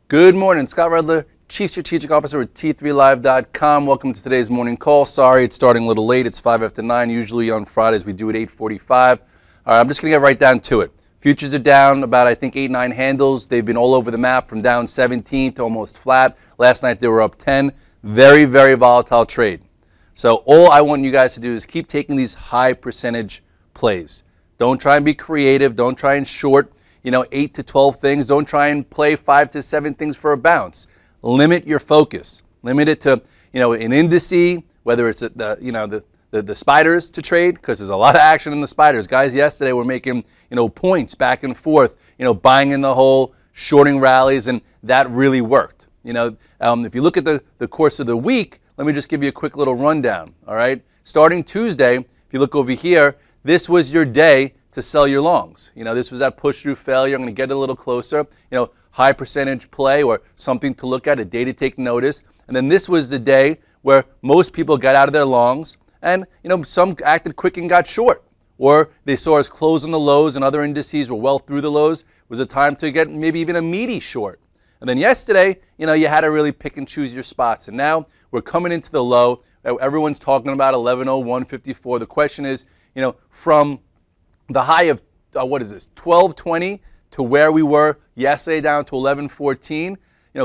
Good morning, Scott Redler, Chief Strategic Officer at T3Live.com. Welcome to today's morning call. Sorry, it's starting a little late. It's 5 after 9. Usually on Fridays we do it 8:45. All right, I'm just going to get right down to it. Futures are down about, I think, 8, 9 handles. They've been all over the map from down 17 to almost flat. Last night they were up 10. Very, very volatile trade. So all I want you guys to do is keep taking these high percentage plays. Don't try and be creative. Don't try and short 8 to 12 things. Don't try and play 5 to 7 things for a bounce. Limit your focus. Limit it to, an indice, whether it's the spiders to trade, because there's a lot of action in the spiders. Guys yesterday were making, points back and forth, buying in the hole, shorting rallies, and that really worked. If you look at the course of the week, let me just give you a quick little rundown, all right? Starting Tuesday, if you look over here, this was your day to sell your longs. This was that push through failure. I'm going to get a little closer. High percentage play or something to look at, a day to take notice. And then this was the day where most people got out of their longs and, some acted quick and got short. Or they saw us close on the lows and other indices were well through the lows. It was a time to get maybe even a meaty short. And then yesterday, you had to really pick and choose your spots. And now we're coming into the low. Everyone's talking about 11:0154. The question is, from the high of, 1220 to where we were yesterday down to 1114,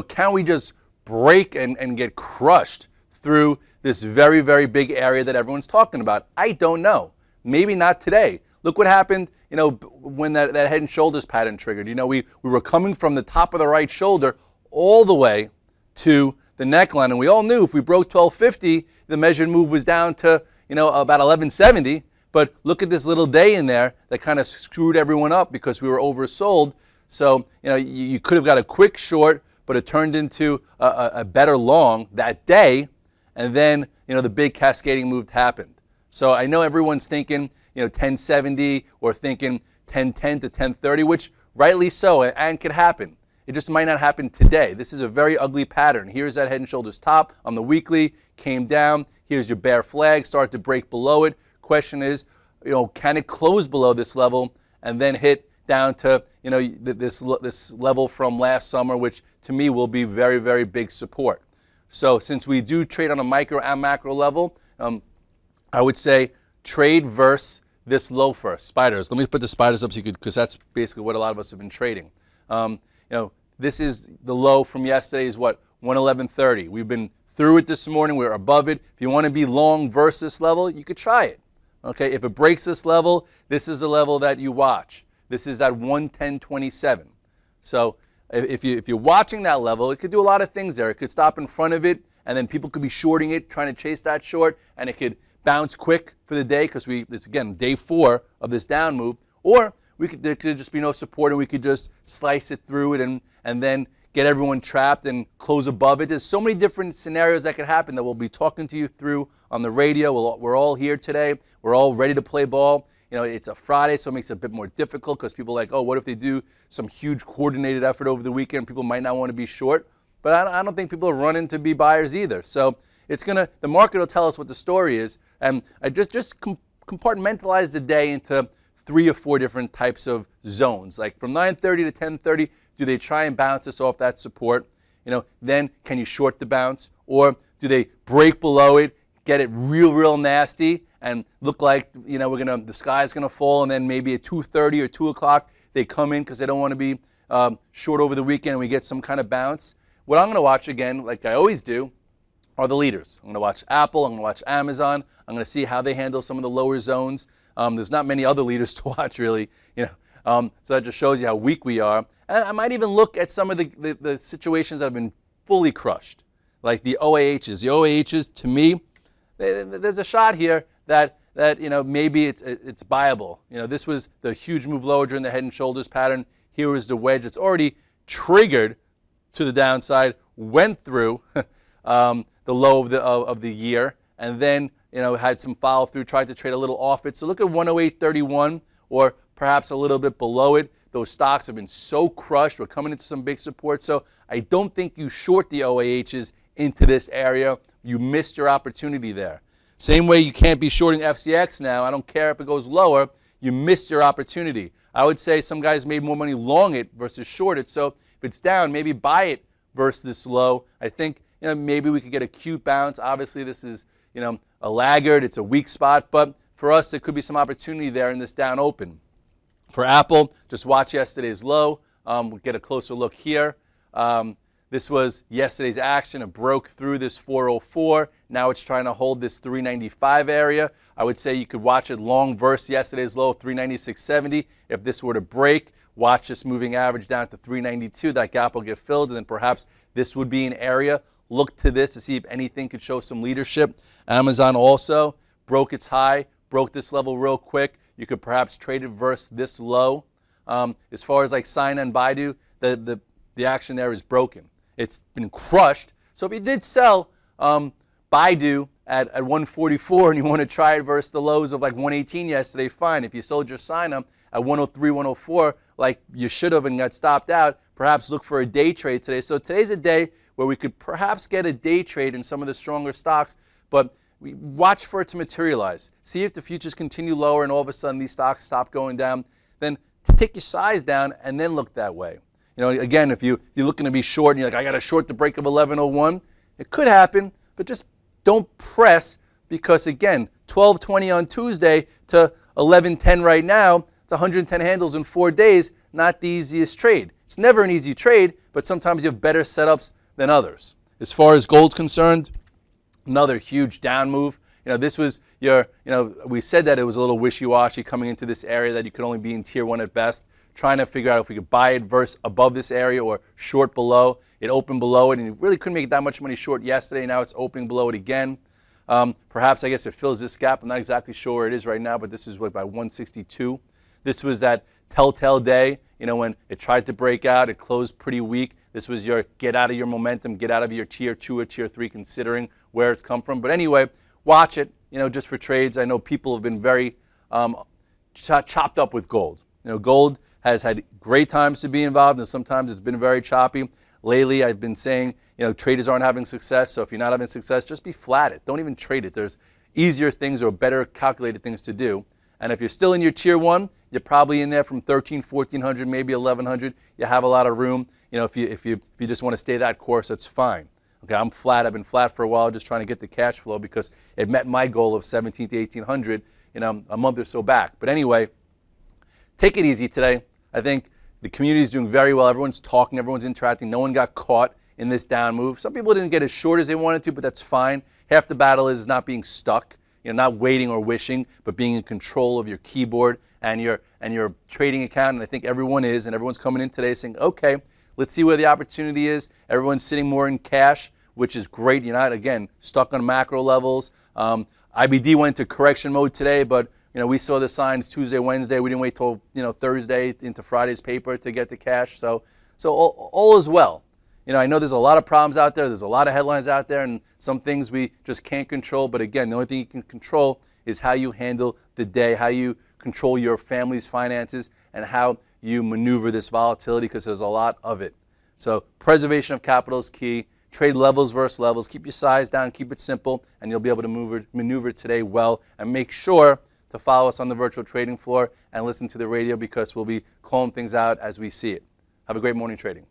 can we just break and get crushed through this very, very big area that everyone's talking about? I don't know. Maybe not today. Look what happened, when that head and shoulders pattern triggered. We were coming from the top of the right shoulder all the way to the neckline, and we all knew if we broke 1250, the measured move was down to, about 1170. But look at this little day in there that kind of screwed everyone up because we were oversold. So, you could have got a quick short, but it turned into a better long that day. And then, the big cascading move happened. So I know everyone's thinking, 1070 or thinking 1010 to 1030, which rightly so and could happen. It just might not happen today. This is a very ugly pattern. Here's that head and shoulders top on the weekly, came down. Here's your bear flag, start to break below it. Question is, can it close below this level and then hit down to, this level from last summer, which to me will be very, very big support. So since we do trade on a micro and macro level, I would say trade versus this low first. Spiders. Let me put the spiders up so you could, because that's basically what a lot of us have been trading. This is the low from yesterday is what? 111.30. We've been through it this morning. We're above it. If you want to be long versus this level, you could try it. Okay, if it breaks this level, this is the level that you watch. This is at 110.27. So if you're watching that level, it could do a lot of things there. It could stop in front of it, and then people could be shorting it, trying to chase that short, and it could bounce quick for the day because it's, again, day 4 of this down move. Or there could just be no support, and we could just slice it through it and then get everyone trapped and close above it. There's so many different scenarios that could happen that we'll be talking to you through on the radio. We're all here today. We're all ready to play ball. It's a Friday, so it makes it a bit more difficult because people are like, oh, what if they do some huge coordinated effort over the weekend? People might not want to be short. But I don't think people are running to be buyers either. So the market will tell us what the story is. And I just compartmentalize the day into 3 or 4 different types of zones. Like from 9:30 to 10:30, do they try and bounce us off that support? Then can you short the bounce? Or do they break below it, get it real nasty, and look like the sky's gonna fall, and then maybe at 2:30 or 2 o'clock they come in because they don't want to be short over the weekend and we get some kind of bounce? What I'm gonna watch again, like I always do, are the leaders. I'm gonna watch Apple, I'm gonna watch Amazon, I'm gonna see how they handle some of the lower zones. There's not many other leaders to watch really, so that just shows you how weak we are. And I might even look at some of the situations that have been fully crushed, like the OAHs. The OAHs, to me, there's a shot here that maybe it's buyable. This was the huge move lower during the head and shoulders pattern. Here was the wedge. It's already triggered to the downside, went through the low of the year, and then had some follow through, tried to trade a little off it. So look at 108.31 or perhaps a little bit below it. Those stocks have been so crushed. We're coming into some big support. So I don't think you short the OAHs into this area. You missed your opportunity there. Same way you can't be shorting FCX now. I don't care if it goes lower. You missed your opportunity. I would say some guys made more money long it versus short it. So if it's down, maybe buy it versus this low. I think maybe we could get a cute bounce. Obviously, this is a laggard. It's a weak spot, but for us, there could be some opportunity there in this down open. For Apple, just watch yesterday's low. We'll get a closer look here. This was yesterday's action. It broke through this 404. Now it's trying to hold this 395 area. I would say you could watch it long versus yesterday's low of 396.70. If this were to break, watch this moving average down to 392. That gap will get filled, and then perhaps this would be an area. Look to this to see if anything could show some leadership. Amazon also broke its high, broke this level real quick. You could perhaps trade it versus this low. As far as like Sina and Baidu, the action there is broken. It's been crushed. So if you did sell Baidu at 144 and you want to try it versus the lows of like 118 yesterday, fine. If you sold your Sina at 103, 104, like you should have and got stopped out, perhaps look for a day trade today. So today's a day where we could perhaps get a day trade in some of the stronger stocks, but we watch for it to materialize. See if the futures continue lower and all of a sudden these stocks stop going down. Then take your size down and then look that way. Again, if you're looking to be short and you're like, I got to short the break of 1101, it could happen, but just don't press because, again, 1220 on Tuesday to 1110 right now, it's 110 handles in 4 days, not the easiest trade. It's never an easy trade, but sometimes you have better setups than others. As far as gold's concerned, another huge down move. This was we said that it was a little wishy-washy coming into this area, that you could only be in tier 1 at best. Trying to figure out if we could buy it versus above this area or short below. It opened below it, and you really couldn't make that much money short yesterday. Now it's opening below it again. Perhaps, I guess, it fills this gap. I'm not exactly sure where it is right now, but this is by 162. This was that telltale day, when it tried to break out. It closed pretty weak. This was your get out of your momentum, get out of your tier 2 or tier 3, considering where it's come from. But anyway, watch it, just for trades. I know people have been very chopped up with gold. Gold has had great times to be involved, and sometimes it's been very choppy. Lately, I've been saying, traders aren't having success, so if you're not having success, just be flat it. Don't even trade it. There's easier things or better calculated things to do. And if you're still in your tier 1, you're probably in there from 13, 1400, maybe 1100. You have a lot of room. If you just want to stay that course, that's fine. Okay, I'm flat. I've been flat for a while, just trying to get the cash flow because it met my goal of 17 to 1800, a month or so back. But anyway, take it easy today. I think the community is doing very well. Everyone's talking, everyone's interacting. No one got caught in this down move. Some people didn't get as short as they wanted to, but that's fine. Half the battle is not being stuck, not waiting or wishing, but being in control of your keyboard and your trading account. And I think everyone is, and everyone's coming in today saying, okay, let's see where the opportunity is. Everyone's sitting more in cash, which is great. You're not, again, stuck on macro levels. IBD went into correction mode today, but we saw the signs Tuesday, Wednesday. We didn't wait till Thursday into Friday's paper to get the cash. So all is well. I know there's a lot of problems out there. There's a lot of headlines out there, and some things we just can't control. But again, the only thing you can control is how you handle the day, how you control your family's finances, and how you maneuver this volatility, because there's a lot of it. So preservation of capital is key. Trade levels versus levels. Keep your size down. Keep it simple, and you'll be able to maneuver today well. And make sure to follow us on the virtual trading floor and listen to the radio, because we'll be calling things out as we see it. Have a great morning trading.